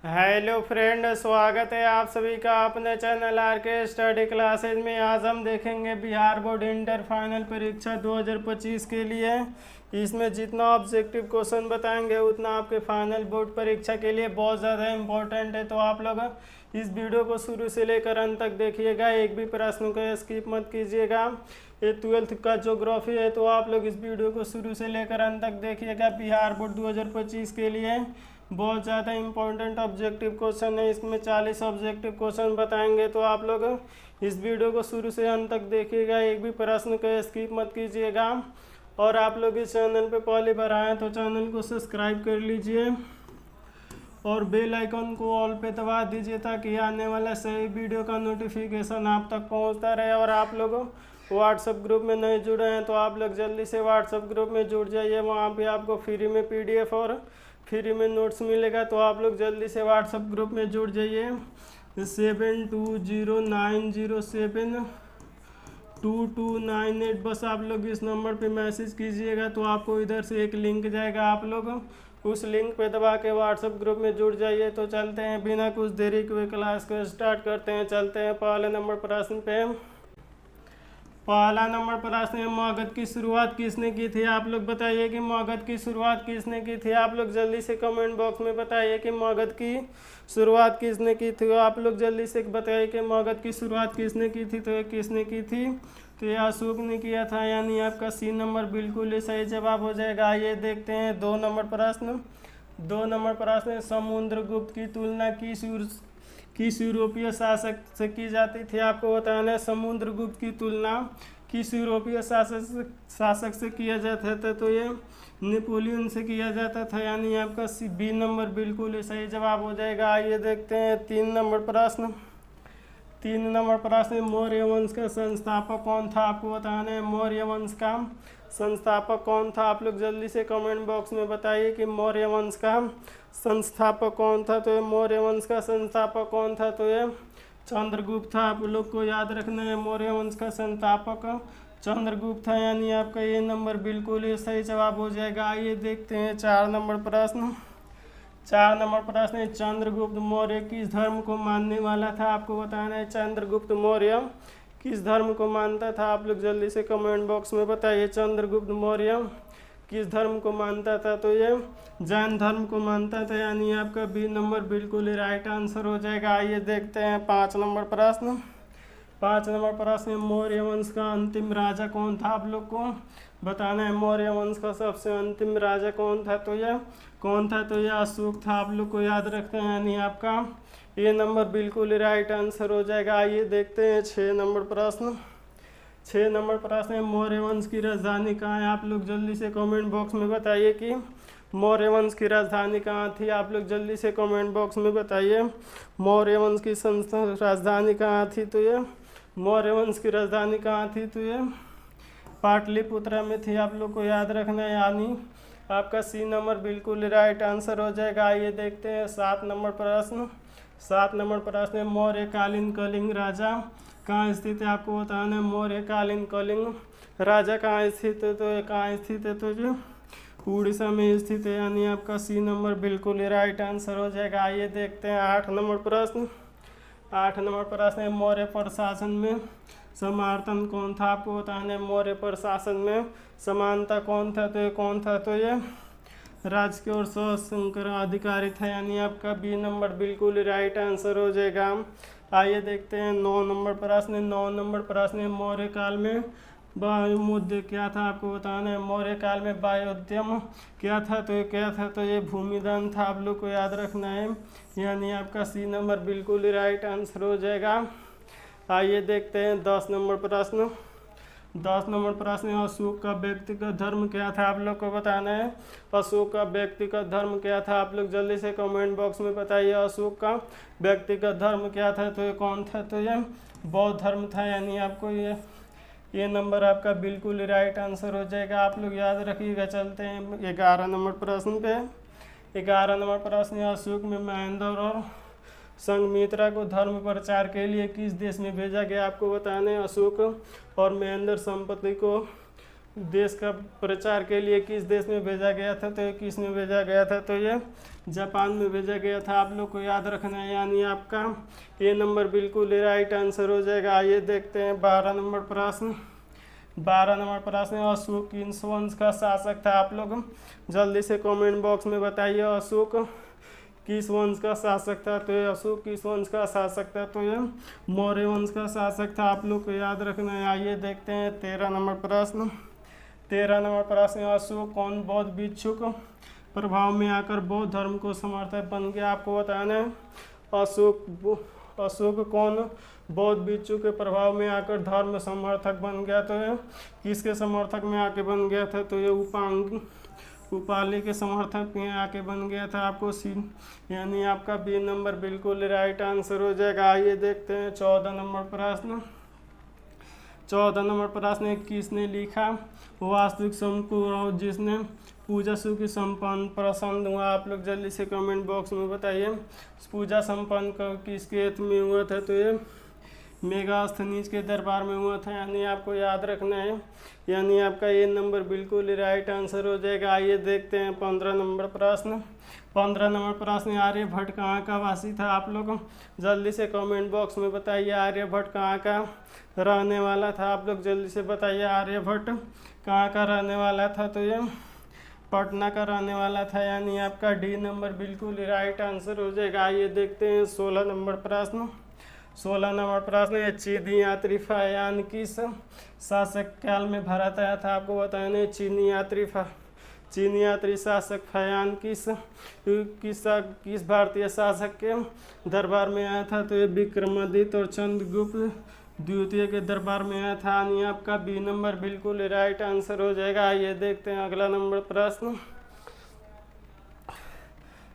Hello friend, स्वागत है आप सभी का अपने चैनल आर के स्टडी क्लासेज में। आज हम देखेंगे बिहार बोर्ड इंटर फाइनल परीक्षा 2025 के लिए। इसमें जितना ऑब्जेक्टिव क्वेश्चन बताएंगे उतना आपके फाइनल बोर्ड परीक्षा के लिए बहुत ज़्यादा इम्पोर्टेंट है। तो आप लोग इस वीडियो को शुरू से लेकर अंत तक देखिएगा, एक भी प्रश्न को स्किप मत कीजिएगा। ये 12th का ज्योग्राफी है, तो आप लोग इस वीडियो को शुरू से लेकर अंत तक देखिएगा। बिहार बोर्ड 2025 के लिए बहुत ज़्यादा इम्पोर्टेंट ऑब्जेक्टिव क्वेश्चन है। इसमें 40 ऑब्जेक्टिव क्वेश्चन बताएंगे, तो आप लोग इस वीडियो को शुरू से अंत तक देखिएगा, एक भी प्रश्न को स्किप मत कीजिएगा। और आप लोग इस चैनल पे पहली बार आए तो चैनल को सब्सक्राइब कर लीजिए और बेल आइकन को ऑल पे दबा दीजिए ताकि आने वाला सही वीडियो का नोटिफिकेशन आप तक पहुंचता रहे। और आप लोग व्हाट्सएप ग्रुप में नहीं जुड़े हैं तो आप लोग जल्दी से व्हाट्सएप ग्रुप में जुड़ जाइए। वहाँ पे आपको फ्री में PDF और फ्री में नोट्स मिलेगा, तो आप लोग जल्दी से व्हाट्सएप ग्रुप में जुड़ जाइए। 7209072298 बस आप लोग इस नंबर पे मैसेज कीजिएगा तो आपको इधर से एक लिंक जाएगा, आप लोग उस लिंक पे दबा के व्हाट्सएप ग्रुप में जुड़ जाइए। तो चलते हैं, बिना कुछ देरी के क्लास को स्टार्ट करते हैं। चलते हैं पहले नंबर प्रश्न पे। पहला नंबर प्रश्न है, मगध की शुरुआत किसने की थी? आप लोग बताइए कि मगध की शुरुआत किसने की थी। आप लोग जल्दी से कमेंट बॉक्स में बताइए कि मगध की शुरुआत किसने की थी। आप लोग जल्दी से बताइए कि मगध की शुरुआत किसने की थी। तो ये किसने की थी? तो ये अशोक ने किया था, यानी आपका C नंबर बिल्कुल ही सही जवाब हो जाएगा। आइए देखते हैं 2 नंबर प्रश्न। 2 नंबर प्रश्न, समुद्रगुप्त की तुलना किस यूरोपीय शासक से की जाती थी? आपको बताना है समुद्रगुप्त की तुलना किस यूरोपीय शासक से किया जाता था। तो ये नेपोलियन से किया जाता था, यानी आपका B नंबर बिल्कुल ही सही जवाब हो जाएगा। आइए देखते हैं 3 नंबर प्रश्न। 3 नंबर प्रश्न, मौर्य वंश का संस्थापक कौन था? आपको बताना है मौर्य वंश का संस्थापक कौन था। आप लोग जल्दी से कमेंट बॉक्स में बताइए कि मौर्य वंश का संस्थापक कौन था। तो ये मौर्य वंश का संस्थापक कौन था? तो ये चंद्रगुप्त था। आप लोग को याद रखना है मौर्य वंश का संस्थापक चंद्रगुप्त था, यानी आपका ये नंबर बिल्कुल ही सही जवाब हो जाएगा। आइए देखते हैं 4 नंबर प्रश्न। 4 नंबर प्रश्न है, चंद्रगुप्त मौर्य किस धर्म को मानने वाला था? आपको बताना है चंद्रगुप्त मौर्य किस धर्म को मानता था। आप लोग जल्दी से कमेंट बॉक्स में बताइए चंद्रगुप्त मौर्य किस धर्म को मानता था। तो ये जैन धर्म को मानता था, यानी आपका B नंबर बिल्कुल ही राइट आंसर हो जाएगा। आइए देखते हैं 5 नंबर प्रश्न। 5 नंबर प्रश्न, मौर्य वंश का अंतिम राजा कौन था? आप लोग को बताना है मौर्य वंश का सबसे अंतिम राजा कौन था। तो यह कौन था? तो यह अशोक था। आप लोग को याद रखते हैं, यानी आपका ये नंबर बिल्कुल राइट आंसर हो जाएगा। आइए देखते हैं 6 नंबर प्रश्न। 6 नंबर प्रश्न है, मौर्य वंश की राजधानी कहाँ है? आप लोग जल्दी से कमेंट बॉक्स में बताइए कि मौर्य वंश की राजधानी कहाँ थी। आप लोग जल्दी से कमेंट बॉक्स में बताइए मौर्य वंश की राजधानी कहाँ थी। तो ये मौर्य वंश की राजधानी कहाँ थी? तो ये पाटलिपुत्रा में थी। आप लोग को याद रखना है, यानी आपका C नंबर बिल्कुल राइट आंसर हो जाएगा। आइए देखते हैं 7 नंबर प्रश्न। 7 नंबर प्रश्न है, मौर्यकालीन कलिंग राजा कहाँ स्थित है? आपको बताना है मौर्यकालीन कलिंग राजा कहाँ स्थित है। तो ये कहाँ स्थित है? तो जो उड़ीसा में स्थित है, यानी आपका C नंबर बिल्कुल राइट आंसर हो जाएगा। आइए देखते हैं 8 नंबर प्रश्न। 8 नंबर प्रश्न है, मौर्य प्रशासन में समर्थन कौन था? आपको बताना है मौर्य प्रशासन में समानता कौन था। तो ये कौन था? तो ये राजकीय और शंकर अधिकारी था, यानी आपका B नंबर बिल्कुल राइट आंसर हो जाएगा। आइए देखते हैं 9 नंबर प्रश्न। 9 नंबर प्रश्न, मौर्य काल में वायुमोद्य क्या था? आपको बताना है मौर्य काल में वायुद्यम क्या था। तो ये क्या था? तो ये भूमिदान था। आप लोग को याद रखना है, यानी आपका C नंबर बिल्कुल राइट आंसर हो जाएगा। आइए देखते हैं 10 नंबर प्रश्न। 10 नंबर प्रश्न, अशोक का व्यक्तिगत धर्म क्या था? आप लोग को बताना है अशोक का व्यक्तिगत धर्म क्या था। आप लोग जल्दी से कमेंट बॉक्स में बताइए अशोक का व्यक्तिगत धर्म क्या था। तो ये कौन था? तो ये बौद्ध धर्म था, यानी आपको ये नंबर आपका बिल्कुल राइट आंसर हो जाएगा। आप लोग याद रखिएगा। चलते हैं 11 नंबर प्रश्न पे। 11 नंबर प्रश्न, अशोक में महेंद्र और संघमित्रा को धर्म प्रचार के लिए किस देश में भेजा गया? आपको बताना है अशोक और महेंद्र संपत्ति को देश का प्रचार के लिए किस देश में भेजा गया था, तो ये किस में भेजा गया था, तो ये जापान में भेजा गया था। आप लोग को याद रखना है, यानी आपका ये नंबर बिल्कुल राइट आंसर हो जाएगा। आइए देखते हैं 12 नंबर प्रश्न। 12 नंबर प्रश्न, अशोक किस वंश का शासक था। आप लोग जल्दी से कमेंट बॉक्स में बताइए अशोक किस वंश का शासक था, तो ये अशोक किस वंश का शासक था, तो ये मौर्य वंश का शासक था। आप लोग को याद रखना है। आइए देखते हैं 13 नंबर प्रश्न। 13 नंबर प्रश्न, अशोक कौन बौद्ध भिक्षुक प्रभाव में आकर बौद्ध धर्म को समर्थक बन गया। आपको बताना है अशोक कौन बौद्ध भिक्षु के प्रभाव में आकर धर्म समर्थक बन गया, तो ये किसके समर्थक में आके बन गया था, तो ये उपाली के समर्थक में आके बन गया था। आपको सी यानी आपका बी नंबर बिल्कुल राइट आंसर हो जाएगा। आइए देखते हैं 14 नंबर प्रश्न। 14 नंबर प्रश्न, किसने लिखा वास्तविक समकूर और जिसने पूजा सुखी संपन्न प्रसन्न हुआ। आप लोग जल्दी से कमेंट बॉक्स में बताइए पूजा संपन्न किसके हित में हुआ था, तो ये मेगास्थनीज के दरबार में हुआ था। यानी आपको याद रखना है, यानी आपका ये नंबर बिल्कुल राइट आंसर हो जाएगा। आइए देखते हैं 15 नंबर प्रश्न। 15 नंबर प्रश्न, आर्यभट्ट कहाँ का वासी था। आप लोग जल्दी से कमेंट बॉक्स में बताइए आर्यभट्ट कहाँ का रहने वाला था। आप लोग जल्दी से बताइए आर्यभट्ट कहाँ का रहने वाला था, तो ये पटना का रहने वाला था। यानी आपका डी नंबर बिल्कुल राइट आंसर हो जाएगा। आइए देखते हैं 16 नंबर प्रश्न। 16 नंबर प्रश्न, ये चीनी यात्री फयान किस शासक काल में भारत आया था। आपको बताना है चीनी यात्री शासक फयान किस भारतीय शासक के दरबार में आया था, तो ये विक्रमादित्य और चंद्रगुप्त द्वितीय के दरबार में आया था। यानी आपका बी नंबर बिल्कुल राइट आंसर हो जाएगा। आइए देखते हैं अगला नंबर प्रश्न।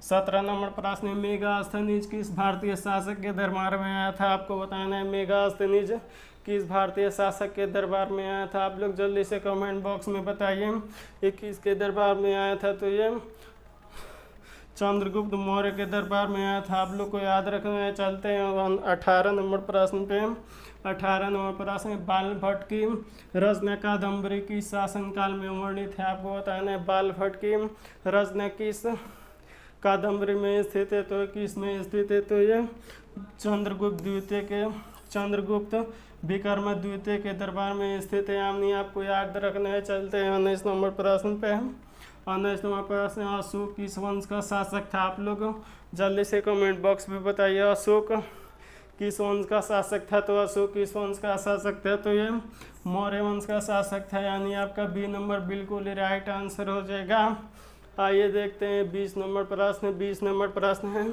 17 नंबर प्रश्न, मेगास्थनीज किस भारतीय शासक के दरबार में आया था। आपको बताना है मेगास्थनीज किस भारतीय शासक के दरबार में आया था। आप लोग जल्दी से कमेंट बॉक्स में बताइए ये किसके दरबार में आया था, तो ये चंद्रगुप्त मौर्य के दरबार में आया था। आप लोग को याद रखना है। चलते हैं 18 नंबर प्रश्न पे। 18 नंबर प्रश्न, बाल भट्ट की रचना कादम्बरी की शासनकाल में वर्णित है। आपको बताना है बाल भट्ट की रचना किस कादम्बरी में स्थित है, तो किस में स्थित है, तो ये चंद्रगुप्त विक्रम द्वितीय के दरबार में स्थित है। यानी आपको याद रखना है। चलते हैं 19 नंबर प्रश्न पे। 19 नंबर प्रश्न, अशोक किस वंश का शासक था। आप लोग जल्दी से कमेंट बॉक्स में बताइए अशोक किस वंश का शासक था, तो अशोक किस वंश का शासक था, तो ये मौर्य वंश का शासक था। यानी आपका बी नंबर बिल्कुल राइट आंसर हो जाएगा। आइए देखते हैं 20 नंबर प्रश्न। 20 नंबर प्रश्न है,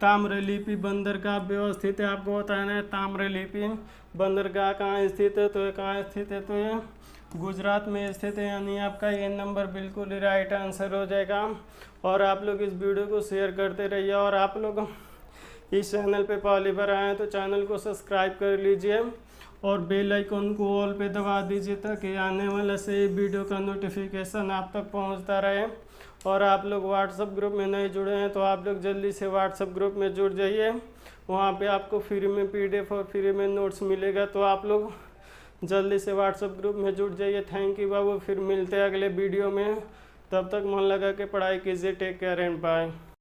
ताम्रलिपि बंदरगाह व्यवस्थित है। आपको बताना है ताम्रलिपि बंदरगाह कहाँ स्थित है, तो ये कहाँ स्थित है, तो ये गुजरात में स्थित है। यानी आपका ये नंबर बिल्कुल राइट आंसर हो जाएगा। और आप लोग इस वीडियो को शेयर करते रहिए, और आप लोग इस चैनल पे पहली बार आए हैं तो चैनल को सब्सक्राइब कर लीजिए और बेल आइकन को ऑल पे दबा दीजिए ताकि आने वाले से वीडियो का नोटिफिकेशन आप तक पहुंचता रहे। और आप लोग व्हाट्सएप ग्रुप में नहीं जुड़े हैं तो आप लोग जल्दी से व्हाट्सएप ग्रुप में जुड़ जाइए। वहाँ पे आपको फ्री में PDF और फ्री में नोट्स मिलेगा, तो आप लोग जल्दी से व्हाट्सएप ग्रुप में जुड़ जाइए। थैंक यू बाबू, फिर मिलते हैं अगले वीडियो में। तब तक मन लगा के पढ़ाई कीजिए। Take care and bye.